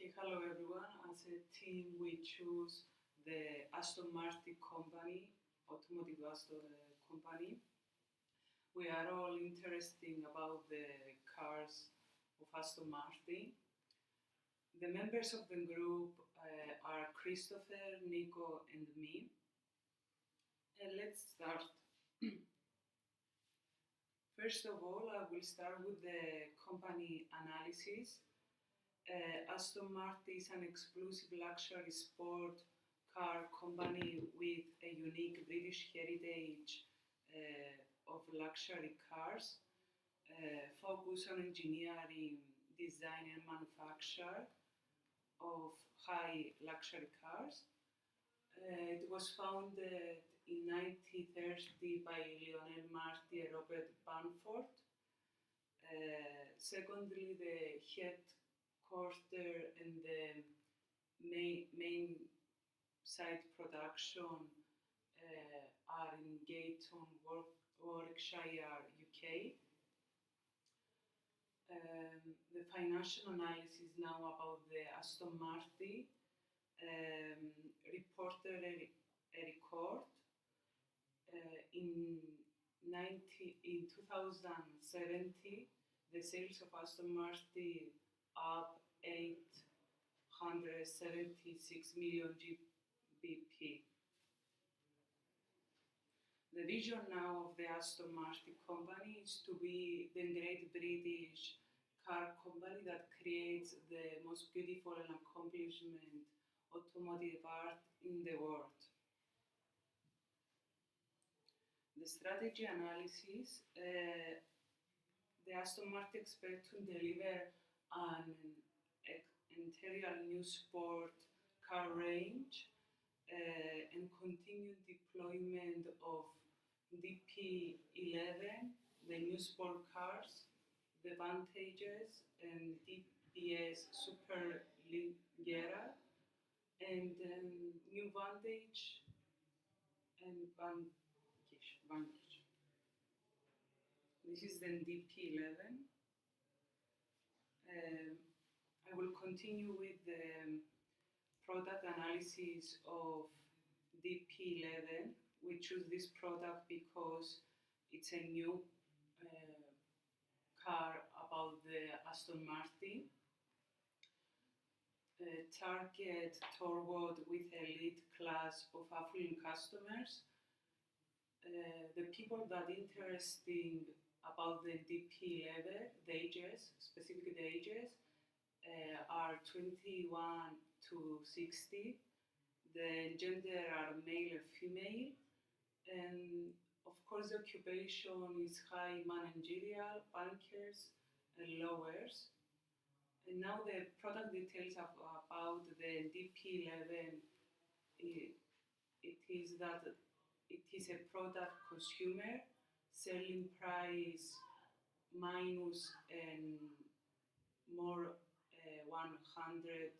Okay, hello everyone. As a team, we choose the Aston Martin company, automotive Aston company. We are all interested about the cars of Aston Martin. The members of the group are Christopher, Nico, and me. And let's start. First of all, I will start with the company analysis. Aston Martin is an exclusive luxury sport car company with a unique British heritage of luxury cars, focus on engineering, design and manufacture of high luxury cars. It was founded in 1930 by Lionel Marty and Robert Bamford. Secondly, the headquarters and the main site production are in Gayton, Warwickshire, UK. The financial analysis now about the Aston Martin reported a record in 2070. The sales of Aston Martin up 876 million GBP. The vision now of the Aston Martin company is to be the great British car company that creates the most beautiful and accomplishment automotive art in the world. The strategy analysis, the Aston Martin expects to deliver an interior new sport car range and continued deployment of DP11, the new sport cars, the Vantages and DPS Superleggera, and new Vantage and Vantage. This is the DP11. I will continue with the product analysis of DP11. We choose this product because it's a new car about the Aston Martin. Target toward with elite class of affluent customers. The people that interested about the DP11, the ages, specific the ages, are 21 to 60. The gender are male and female, and of course the occupation is high managerial, bankers, and lawyers. And now the product details about the DP11. It is that it is a product consumer, selling price minus and more 100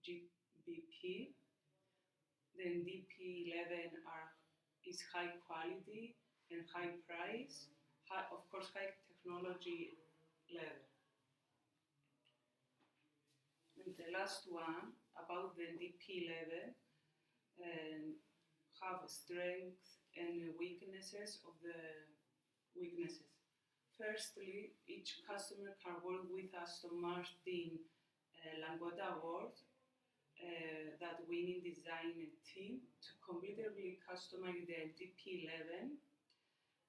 GBP. Then DP11 is high quality and high price, of course high technology level. And the last one about the DP11 have strength and weaknesses of the weaknesses. Firstly, each customer can work with Aston Martin Languetta Award that winning design team to completely customize the DP11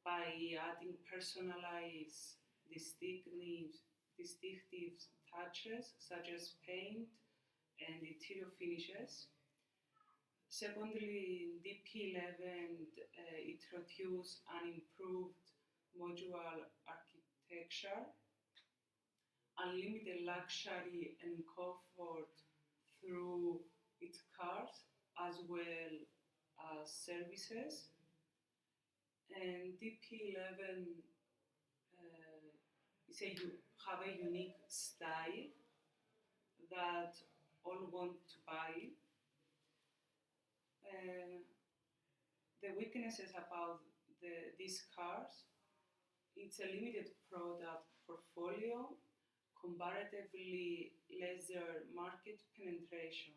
by adding personalized distinctive touches such as paint and interior finishes. Secondly, DP11 introduced an improved modular architecture, unlimited luxury and comfort through its cars as well as services. And DP11 have a unique style that all want to buy. The weaknesses about these cars, it's a limited product portfolio, comparatively lesser market penetration.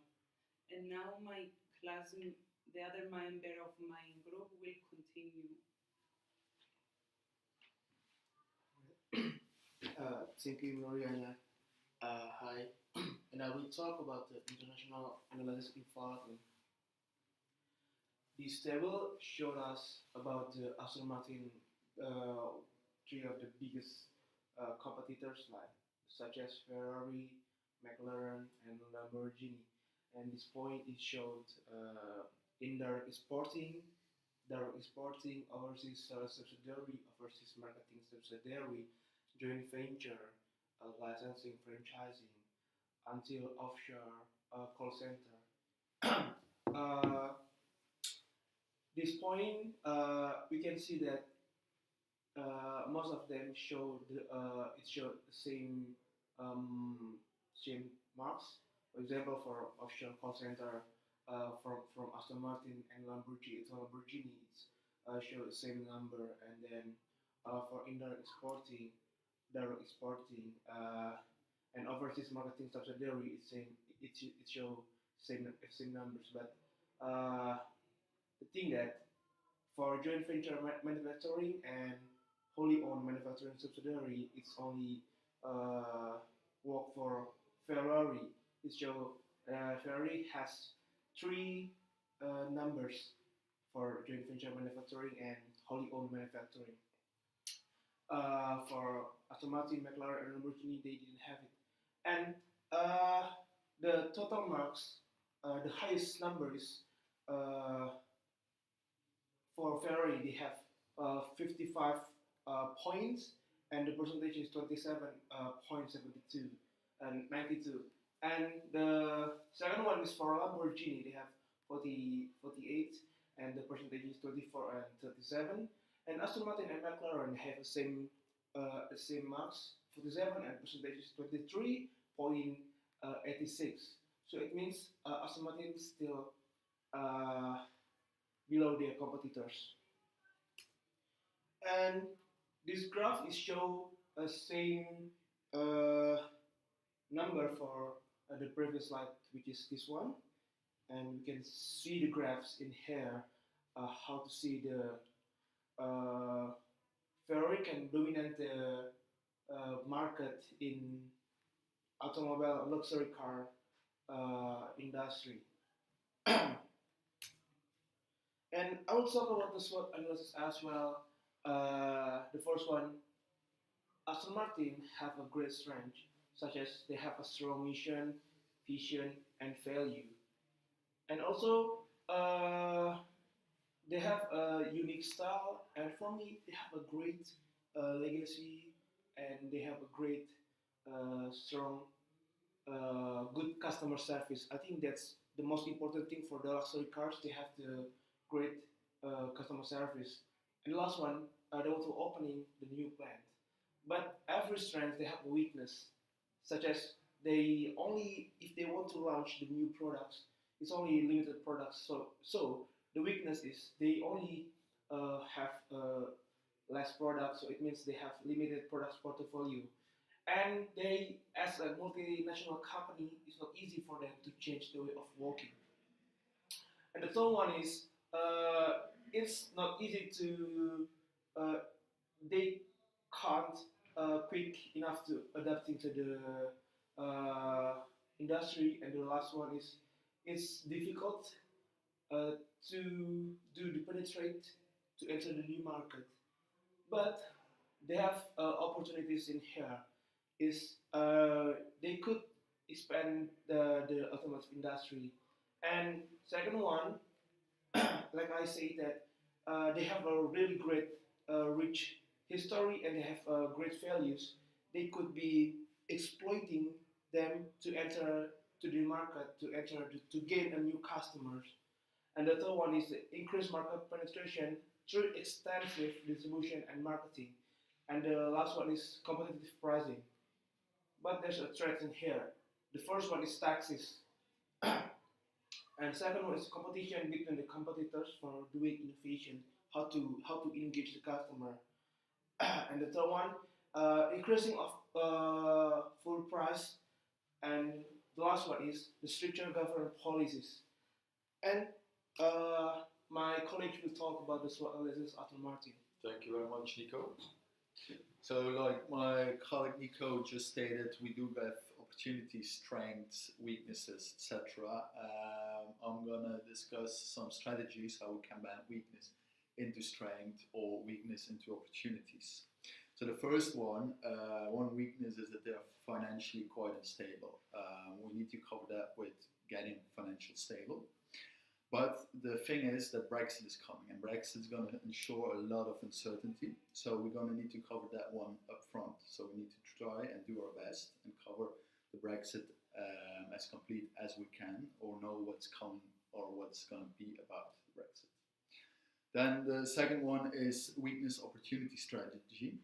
And now the other member of my group will continue. Thank you, Mariana. Hi, and I will talk about the international analysis involvement. This table showed us about the Aston Martin, uh, three of the biggest competitors, like such as Ferrari, McLaren, and Lamborghini. And this point it showed in their exporting overseas sales subsidiary, overseas marketing subsidiary, joint venture, licensing, franchising, until offshore call center. uh, this point, we can see that most of them show it showed the same marks. For example, for offshore call center from Aston Martin and Lamborghini, it's show the same number, and then for indirect exporting, direct exporting, and overseas marketing subsidiary, it show same numbers, but uh, the thing that for joint venture manufacturing and wholly owned manufacturing subsidiary, it's only uh, work for Ferrari. It show Ferrari has three numbers for joint venture manufacturing and wholly owned manufacturing. For Aston Martin, McLaren, and Lamborghini, they didn't have it. And uh, the total marks, the highest number is uh, for Ferrari, they have 55 points, and the percentage is 27.72 and 92. And the second one is for Lamborghini, they have 48, and the percentage is 24 and 37. And Aston Martin and McLaren have the same marks, 47, and percentage is 23.86. So it means Aston Martin is still uh, below their competitors. And this graph is show a same uh, number for the previous slide, which is this one. And we can see the graphs in here, how to see the Ferrari can dominate the market in automobile luxury car industry. And I will talk about the SWOT analysis as well. The first one, Aston Martin have a great strength, such as they have a strong mission, vision, and value. And also, they have a unique style, and for me, they have a great legacy, and they have a great, strong, good customer service. I think that's the most important thing for the luxury cars. They have the great customer service. And the last one, they also opening the new plant. But every strength they have a weakness, such as they only if they want to launch the new products, it's only limited products. So the weakness is they only have less products. So it means they have limited products portfolio, and they as a multinational company, it's not easy for them to change the way of working. And the third one is it's not easy to uh, they can't quick enough to adapting to the industry. And the last one is it's difficult uh, to do the penetrate to enter the new market, but they have opportunities in here. Is they could expand the automotive industry. And second one, like I say that they have a really great, rich history, and they have great values. They could be exploiting them to enter to the market, to gain a new customers. And the third one is the increased market penetration through extensive distribution and marketing. And the last one is competitive pricing. But there's a threat in here. The first one is taxes. And second one is competition between the competitors for doing innovation, how to engage the customer. And the third one, increasing of full price and The last one is the stricter government policies. And my colleague will talk about the SWOT analysis after Martin. Thank you very much, Nico. So, like my colleague Nico just stated, we do have opportunities, strengths, weaknesses, etc. I'm gonna discuss some strategies how we can combine weakness into strength or weakness into opportunities. So the first one weakness is that they are financially quite unstable. We need to cover that with getting financially stable. But the thing is that Brexit is coming, and Brexit is going to ensure a lot of uncertainty. So we're going to need to cover that one up front. So we need to try and do our best and cover the Brexit as complete as we can, or know what's coming or what's going to be about Brexit. Then the second one is weakness opportunity strategy.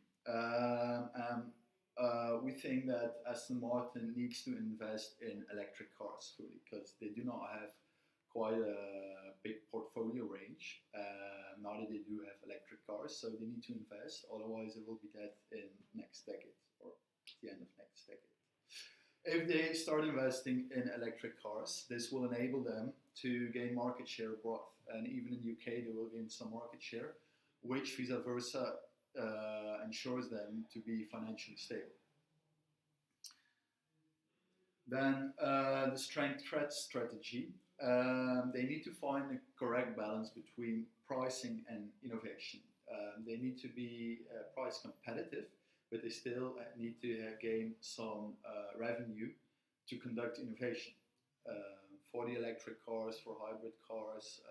We think that Aston Martin needs to invest in electric cars fully, because they do not have quite a big portfolio range. Now that they do have electric cars, so they need to invest, otherwise it will be dead in next decade or the end of next decade. If they start investing in electric cars, this will enable them to gain market share abroad, and even in the UK they will gain some market share, which vice versa ensures them to be financially stable. Then the strength threat strategy. They need to find the correct balance between pricing and innovation. They need to be price competitive, but they still need to gain some revenue to conduct innovation. For the electric cars, for hybrid cars,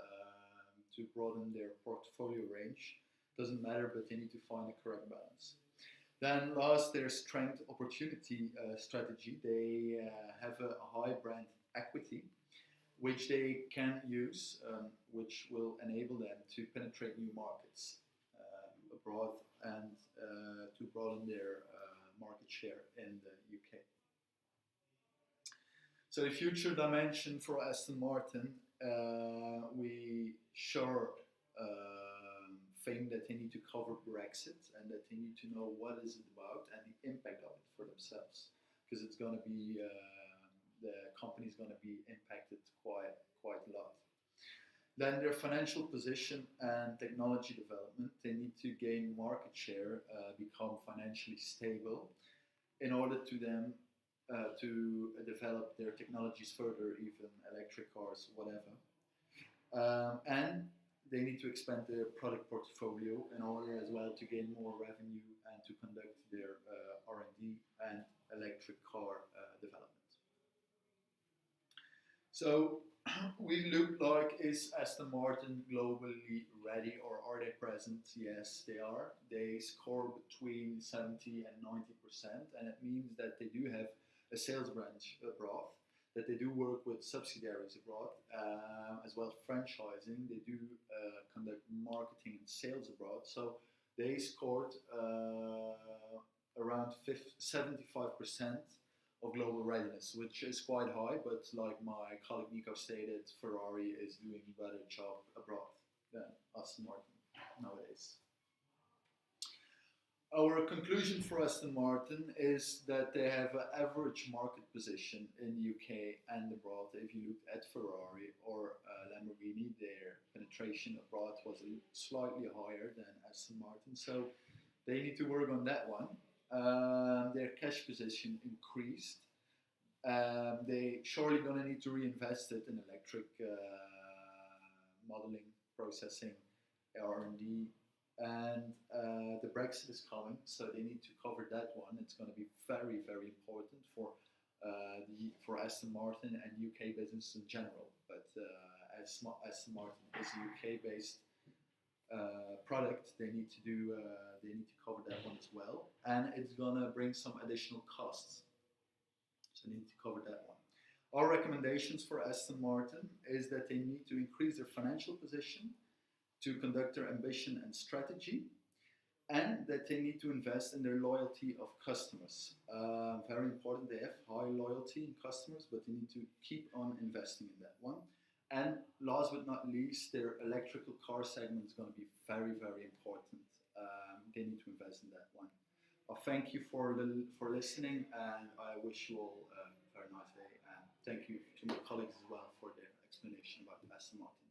to broaden their portfolio range. Doesn't matter, but they need to find the correct balance. Then last, their strength opportunity strategy. They have a high brand equity, which they can use, which will enable them to penetrate new markets abroad and to broaden their market share in the UK. So the future dimension for Aston Martin, we sure think that they need to cover Brexit, and that they need to know what is it about and the impact of it for themselves, because it's going to be the company is going to be impacted quite a lot. Then their financial position and technology development, they need to gain market share, become financially stable, in order to them to develop their technologies further, even electric cars, whatever. And they need to expand their product portfolio in order as well to gain more revenue and to conduct their R&D and electric car development. So we look like, is Aston Martin globally ready, or are they present? Yes, they are. They score between 70 and 90%, and it means that they do have a sales branch abroad, that they do work with subsidiaries abroad, as well as franchising. They do conduct marketing and sales abroad. So they scored around 75% of global readiness, which is quite high, but like my colleague Nico stated, Ferrari is doing a better job abroad than Aston Martin nowadays. Our conclusion for Aston Martin is that they have an average market position in the UK and abroad. If you look at Ferrari or Lamborghini, their penetration abroad was slightly higher than Aston Martin, so they need to work on that one. Their cash position increased. They surely going to need to reinvest it in electric modeling, processing, R&D, and the Brexit is coming, so they need to cover that one. It's going to be very, very important for Aston Martin and UK business in general. But as Aston Martin is a UK-based product, they need to cover that one as well, and it's going to bring some additional costs. So they need to cover that one. Our recommendations for Aston Martin is that they need to increase their financial position to conduct their ambition and strategy, and that they need to invest in their loyalty of customers. Very important, they have high loyalty in customers, but they need to keep on investing in that one. And last but not least, their electrical car segment is going to be very, very important. They need to invest in that one. Thank you for listening, and I wish you all a very nice day, and thank you to my colleagues as well for their explanation about Aston Martin.